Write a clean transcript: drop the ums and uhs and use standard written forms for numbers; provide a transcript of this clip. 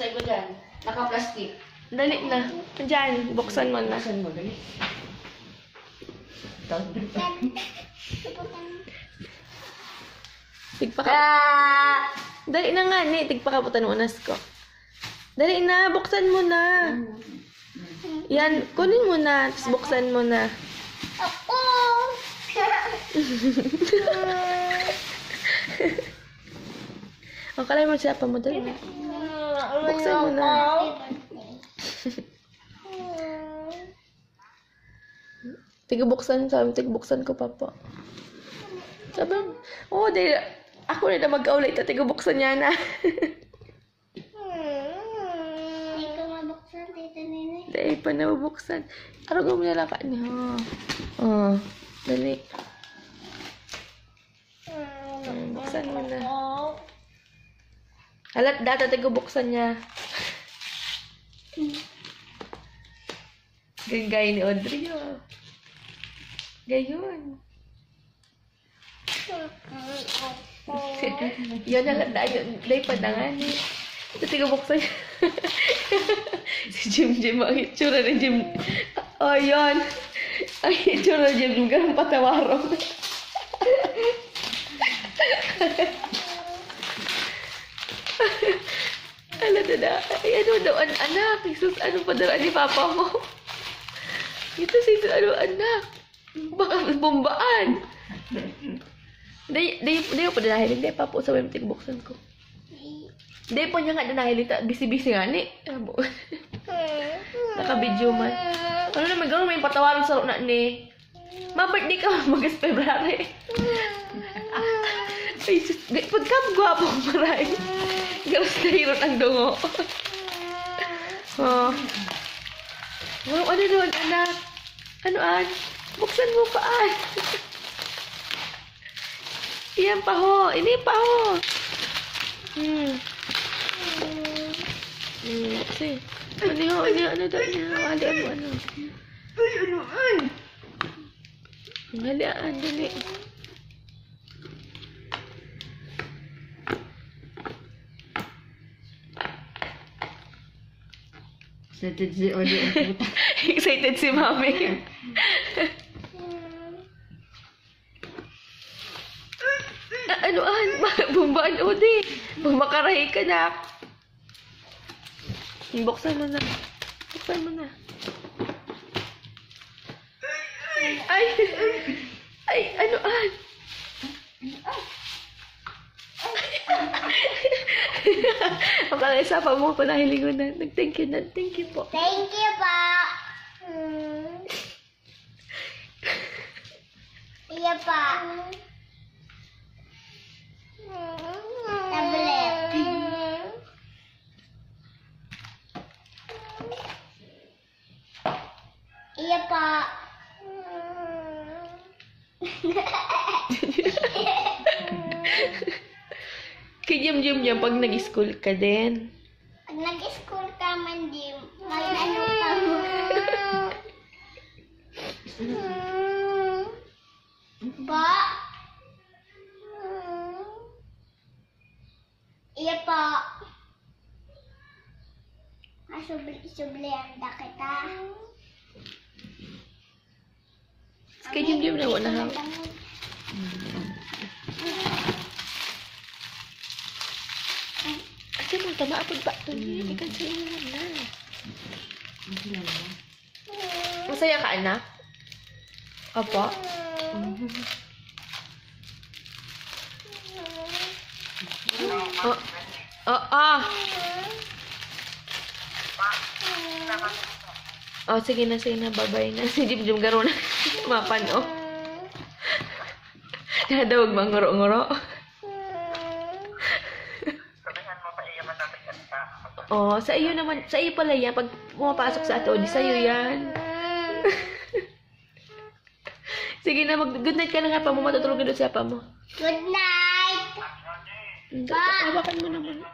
sa ko dyan. Naka-plastic. Dali na. Diyan, buksan mo na. Buksan mo, dali. Tigpaka. Dali na nga, ni. Tigpakaputan mo nas ko. Dali na, buksan mo na. Yan, kunin mo na. Tapos buksan mo na. Ako! Ang kalay mo siya pa mo dali na. Buksan mo na. Tigubuksan ko pa po. Sabi, oh, dahil ako na mag-aulay, tigubuksan niya na. Hindi ko mabuksan, Tita Nene. Dahil pa nabubuksan. Araw mo na lang ka niya. Oh, dali. Buksan mo na. Halat data, tigubuksan niya. Gagay ni Audrey, oh. Gayon. Yun, halat na yun. Dahil pa na nga ni. Ito, tigubuksan niya. Si Jim, ang itsura ni Jim. Oh, yun. Ang itsura ni Jim, ganun patawarong. Alam na. Ay, ano daw, anak. Jesus, ano pa daw ni Papa mo? Ito si ano, anak. Baka bumbaan. Hindi ko pa dahil. Hindi pa po sa web buksan ko. Hindi po niya nga dahil. Bisi-bisi nga ni. Naka-video man. Ano naman gano'n may patawaran sa na ni. Ma-birthday ka mag-is February. Ay, pagka-gwapo ko maray. Galas na hirot ang dungo. Oh. Ano doon, anak? Ano? Buksan mo paan. Iyan pa ho. Ini pa ho. Kasi. Ano daw niya? Halian mo, ano? Ay, ano? Halian, dali. Excited si Oli. Excited si Mami. Anoan? Bumbaan, Odi. Bumakarahi ka na. Buksan mo na. Buksan mo na. Ay, anoan? Akala isa pa mo ko nahiling ko na. Nag-thank you na. Thank you po. Thank you po. Iya pa. Tablet. Iya pa. Kajam-jam niya pag nag-school ka din. Pag nag-school ka man, Jim, mag-ano ka mo? Ba? Iya po. Subli-sublihan na kita. Kajam-jam na wala ha. Ate mo, tama apod ba? Hindi ka sa inyo na. Masaya ka, anak? Opo? Sige na, babay na. Si Jim garo na. Mapan, oh. Nadawag manguro-nguro. Oh, sa iyo naman, sa iyo pala yan. Pag pumapasok sa ato, di sa iyo yan. Sige na, good night ka na nga pa mo. Matutulog ka doon sa pa mo. Good night! Hawakan mo naman.